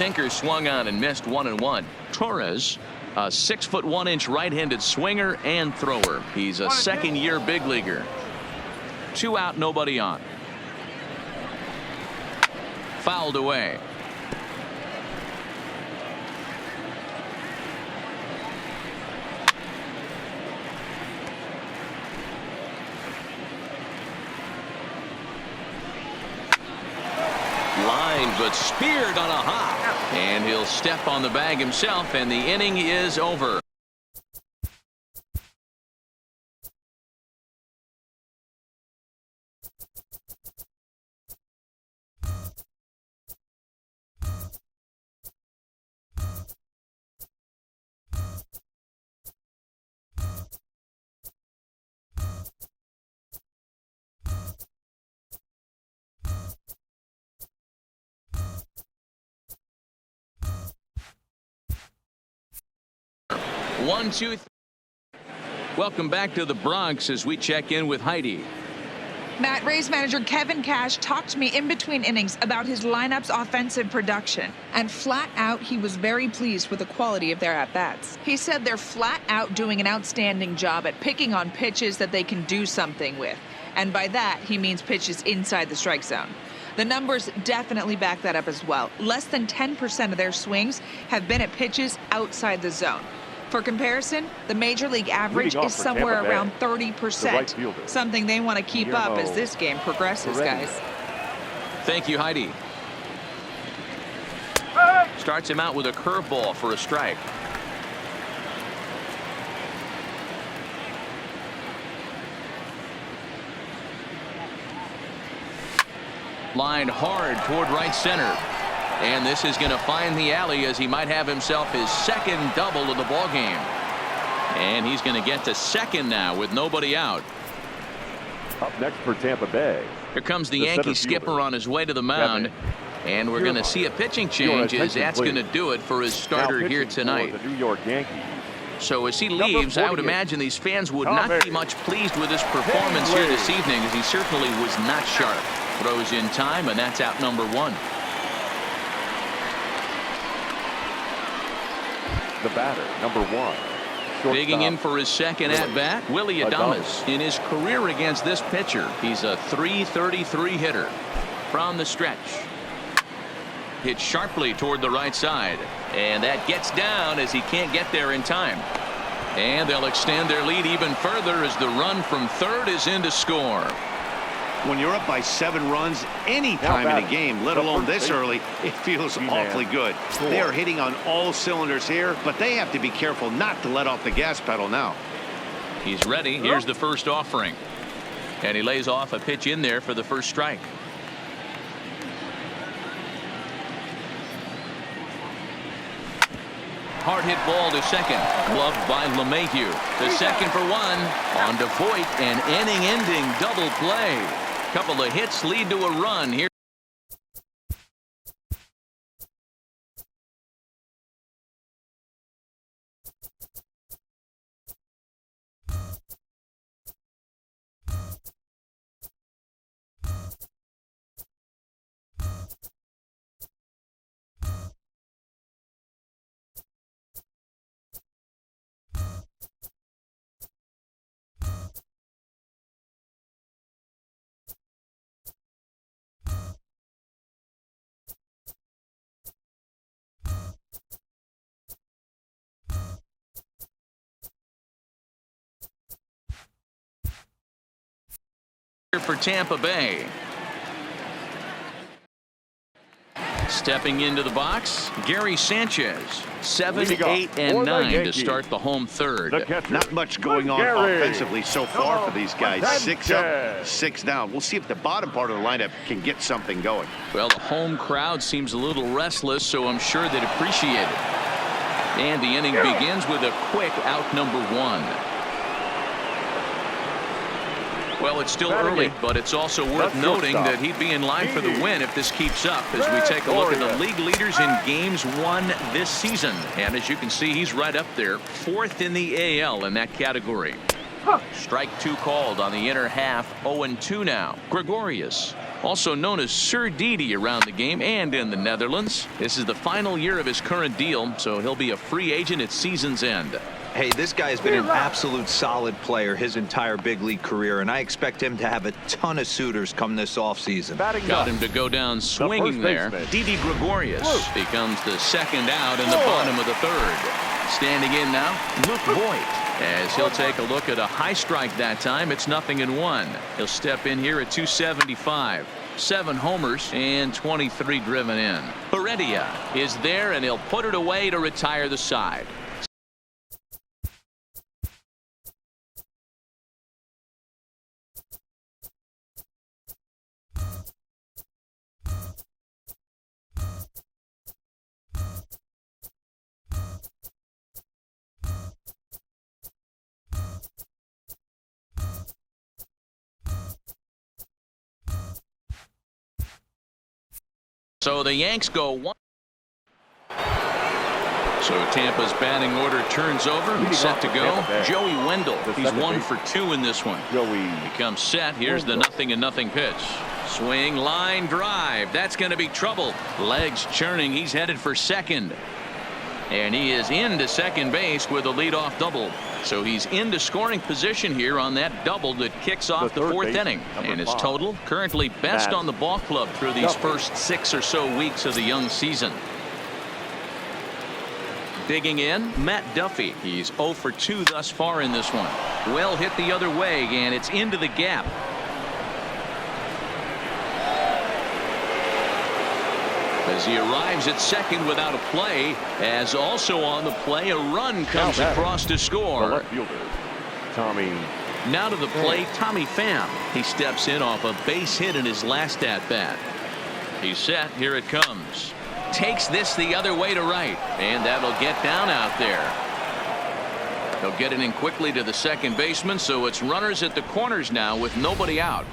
Sinker swung on and missed 1-1. Torres, a 6'1" right-handed swinger and thrower. He's a second-year big leaguer. 2 out, nobody on. Fouled away. Line, but speared on a hop. And he'll step on the bag himself, and the inning is over. One, two, welcome back to the Bronx as we check in with Heidi. Matt, Rays manager Kevin Cash talked to me in between innings about his lineup's offensive production, and flat out he was very pleased with the quality of their at-bats. He said they're flat out doing an outstanding job at picking on pitches that they can do something with, and by that he means pitches inside the strike zone. The numbers definitely back that up as well. Less than 10% of their swings have been at pitches outside the zone. For comparison, the major league average is somewhere around 30%, something they want to keep up as this game progresses, guys. Thank you, Heidi. Starts him out with a curveball for a strike. Line hard toward right center. And this is going to find the alley as he might have himself his second double of the ball game. And he's going to get to second now with nobody out. Up next for Tampa Bay. Here comes the Yankee skipper on his way to the mound. And we're going to see a pitching change as that's going to do it for his starter here tonight. The New York Yankees. So as he leaves, I would imagine these fans would not be much pleased with his performance here this evening, as he certainly was not sharp. Throws in time, and that's out number 1. The batter, number 1. Digging in for his second at-bat, Willie Adames. In his career against this pitcher, he's a .333 hitter. From the stretch. Hit sharply toward the right side. And that gets down as he can't get there in time. And they'll extend their lead even further as the run from third is in to score. When you're up by 7 runs any time in a game, let alone this early, it feels awfully good. They are hitting on all cylinders here, but they have to be careful not to let off the gas pedal now. He's ready. Here's the first offering. And he lays off a pitch in there for the first strike. Hard hit ball to second. Gloved by LeMahieu. The second for 1. On to Voit, an inning-ending double play. Couple of hits lead to a run here. For Tampa Bay. Stepping into the box, Gary Sanchez. 7, 8, and 9 to start the home third. Not much going on offensively so far for these guys. 6 up, 6 down. We'll see if the bottom part of the lineup can get something going. Well, the home crowd seems a little restless, so I'm sure they'd appreciate it. And the inning begins with a quick out number 1. Well, it's still early, but it's also worth noting that he'd be in line for the win if this keeps up as we take a look at the league leaders in games won this season. And as you can see, he's right up there, 4th in the AL in that category. Strike 2 called on the inner half. 0-2 now. Gregorius. also known as Sir Didi around the game and in the Netherlands. This is the final year of his current deal, so he'll be a free agent at season's end. Hey, this guy has been an absolute solid player his entire big league career, and I expect him to have a ton of suitors come this offseason. Got him to go down swinging there. Didi Gregorius becomes the second out in the bottom of the third. Standing in now, Luke Voigt, as he'll take a look at a high strike that time. It's 0-1. He'll step in here at 275. 7 homers and 23 driven in. Heredia is there, and he'll put it away to retire the side. So the Yanks go one. So Tampa's batting order turns over and set to go. Joey Wendell. He's 1 for 2 in this one. He comes set. Here's the 0-0 pitch. Swing, line drive. That's going to be trouble. Legs churning. He's headed for second. And he is into second base with a leadoff double. So he's into scoring position here on that double that kicks off the 4th inning. And his total currently best on the ball club through these first 6 or so weeks of the young season. Digging in, Matt Duffy. He's 0 for 2 thus far in this one. Well hit the other way, and it's into the gap. As he arrives at second without a play, as also on the play, a run comes across to score. The left fielder, Tommy. Now to the plate, Tommy Pham. He steps in off a base hit in his last at-bat. He's set. Here it comes. Takes this the other way to right, and that'll get down out there. He'll get it in quickly to the second baseman, so it's runners at the corners now with nobody out.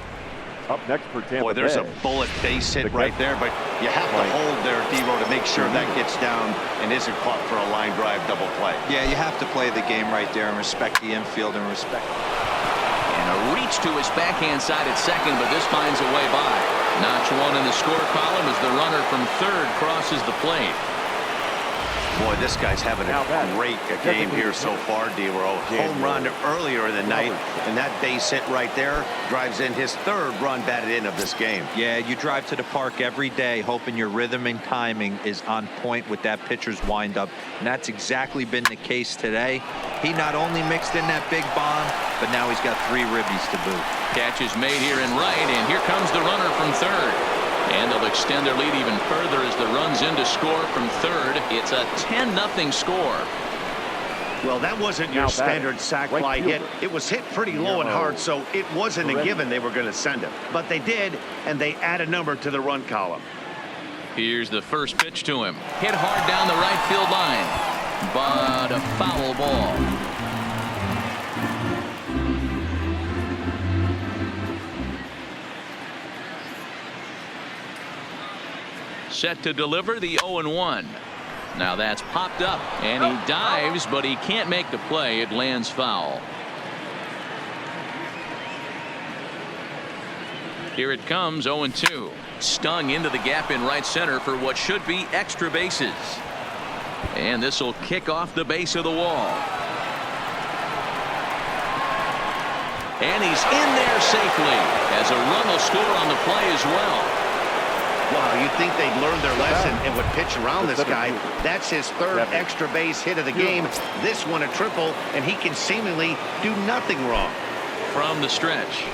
Up next for Tampa Boy, there's Bay. a bullet base hit right there, but you have to hold there, Devo, to make sure that gets down and isn't caught for a line drive double play. Yeah, you have to play the game right there and respect the infield and respect. And a reach to his backhand side at second, but this finds a way by. Notch 1 in the score column as the runner from third crosses the plate. Boy, this guy's having a great game here so far, Devo. Home run earlier in the night, and that base hit right there drives in his 3rd run batted in of this game. Yeah, you drive to the park every day hoping your rhythm and timing is on point with that pitcher's windup, and that's exactly been the case today. He not only mixed in that big bomb, but now he's got 3 ribbies to boot. Catch is made here in right, and here comes the runner from third. And they'll extend their lead even further as the run's in to score from third. It's a 10-0 score. Well, that wasn't your standard sac fly hit. It was hit pretty low and hard, so it wasn't a given they were going to send him. But they did, and they add a number to the run column. Here's the first pitch to him. Hit hard down the right field line, but a foul ball. Set to deliver the 0-1. Now that's popped up, and he dives, but he can't make the play. It lands foul. Here it comes, 0-2. Stung into the gap in right center for what should be extra bases. And this will kick off the base of the wall. And he's in there safely, as a run will score on the play as well. Wow, you'd think they'd learned their lesson and would pitch around this guy. That's his 3rd extra base hit of the game. This one a triple, and he can seemingly do nothing wrong. From the stretch.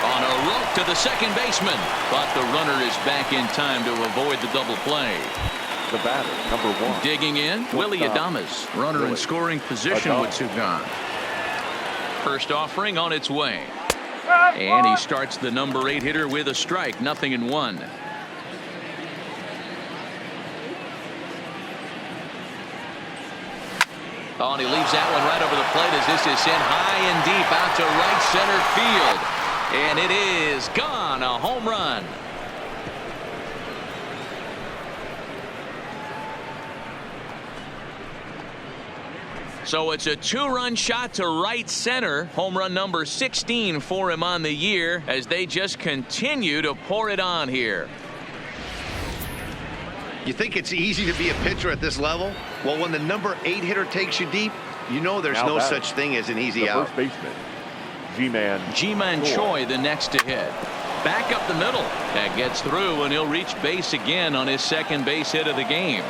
On a rope to the second baseman, but the runner is back in time to avoid the double play. The batter, number 1. Digging in, Willie Adames. Runner in scoring position with 2 gone. First offering on its way. And he starts the number 8 hitter with a strike, 0-1. Oh, and he leaves that one right over the plate as this is sent high and deep out to right center field. And it is gone, a home run. So it's a 2-run shot to right center. Home run number 16 for him on the year as they just continue to pour it on here. You think it's easy to be a pitcher at this level? Well, when the number 8 hitter takes you deep, you know there's no such thing as an easy out. First baseman, Ji-Man Choi, the next to hit. Back up the middle. That gets through, and he'll reach base again on his second base hit of the game.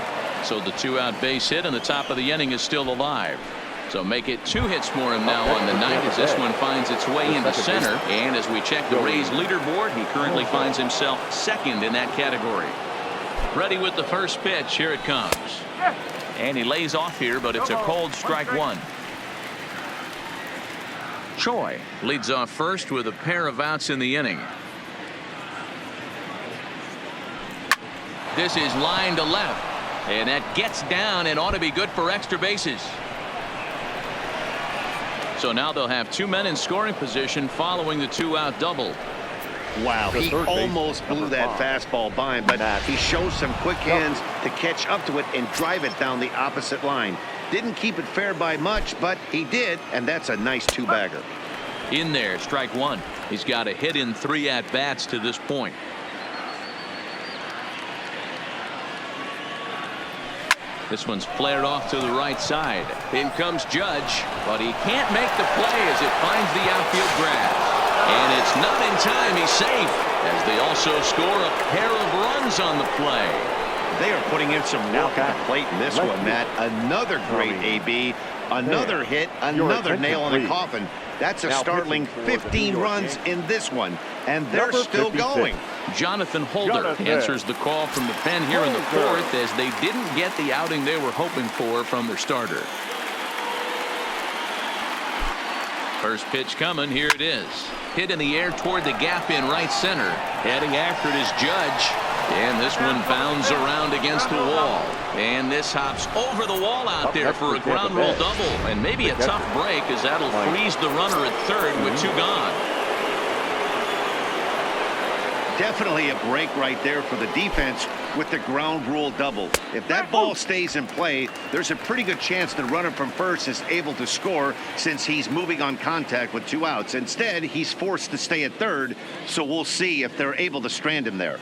So the 2-out base hit in the top of the inning is still alive. So make it 2 hits for him now on the night as this one finds its way into center. And as we check the Rays leaderboard, he currently finds himself second in that category. Ready with the first pitch. Here it comes. And he lays off here, but it's a cold strike 1. Choi leads off first with a pair of outs in the inning. This is line to left. And that gets down and ought to be good for extra bases. So now they'll have 2 men in scoring position following the 2-out double. Wow, he almost blew that fastball by him, but he shows some quick hands to catch up to it and drive it down the opposite line. Didn't keep it fair by much, but he did, and that's a nice 2-bagger. In there, strike 1. He's got a hit in 3 at-bats to this point. This one's flared off to the right side. In comes Judge, but he can't make the play as it finds the outfield grass. And it's not in time. He's safe as they also score a pair of runs on the play. They are putting in some work at the plate in this one, Matt. Another great AB, another hit, another nail in the coffin. That's a startling 15 runs in this one, and they're still going. Jonathan Holder answers the call from the pen here in the 4th as they didn't get the outing they were hoping for from their starter. First pitch coming. Here it is. Hit in the air toward the gap in right center. Heading after it is Judge. And this one bounds around against the wall. And this hops over the wall out there for a ground rule double. And maybe a tough break as that'll freeze the runner at third with 2 gone. Definitely a break right there for the defense with the ground rule double. If that ball stays in play, there's a pretty good chance the runner from first is able to score since he's moving on contact with 2 outs. Instead, he's forced to stay at third, so we'll see if they're able to strand him there.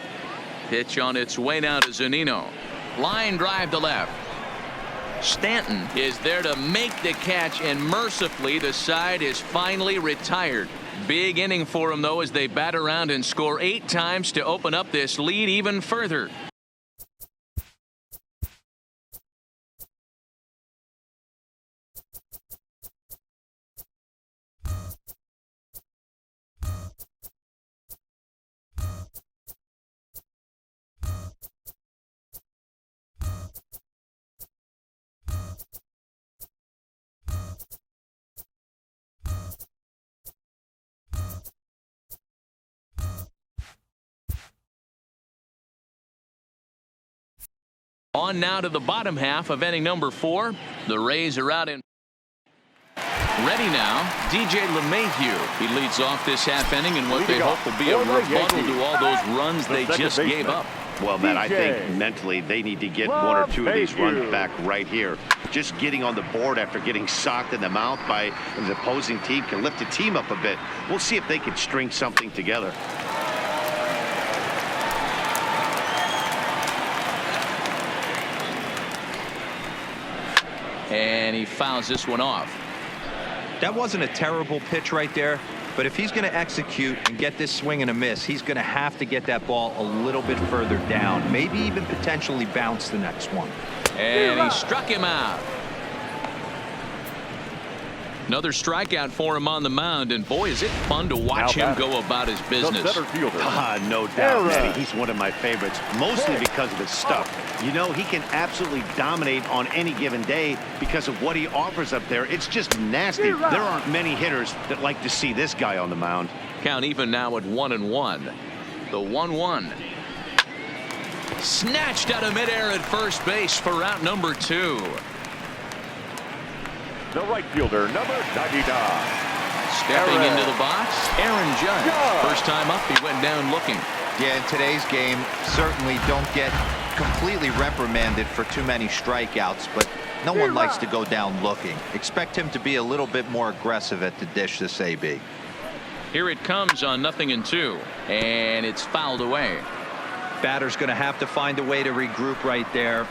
Pitch on its way now to Zunino. Line drive to left. Stanton is there to make the catch, and mercifully the side is finally retired. Big inning for him, though, as they bat around and score 8 times to open up this lead even further. On now to the bottom half of inning number 4. The Rays are out in. Ready now, DJ LeMahieu. He leads off this half inning in what they hope will be a rebuttal to all those runs they just gave up. Well, Matt, I think mentally they need to get 1 or 2 of these runs back right here. Just getting on the board after getting socked in the mouth by the opposing team can lift the team up a bit. We'll see if they can string something together. And he fouls this one off. That wasn't a terrible pitch right there, but if he's going to execute and get this swing and a miss, he's going to have to get that ball a little bit further down, maybe even potentially bounce the next one. And he struck him out. Another strikeout for him on the mound, and boy, is it fun to watch him go about his business. No doubt, Eddie. He's one of my favorites, mostly because of his stuff. You know, he can absolutely dominate on any given day because of what he offers up there. It's just nasty. There aren't many hitters that like to see this guy on the mound. Count even now at 1-1. The 1-1. Snatched out of midair at first base for out number 2. The right fielder, number 99. Stepping into the box, Aaron Judge. First time up, he went down looking. Yeah, in today's game, certainly don't get completely reprimanded for too many strikeouts, but no one likes to go down looking. Expect him to be a little bit more aggressive at the dish, this AB. Here it comes on 0-2, and it's fouled away. Batter's going to have to find a way to regroup right there.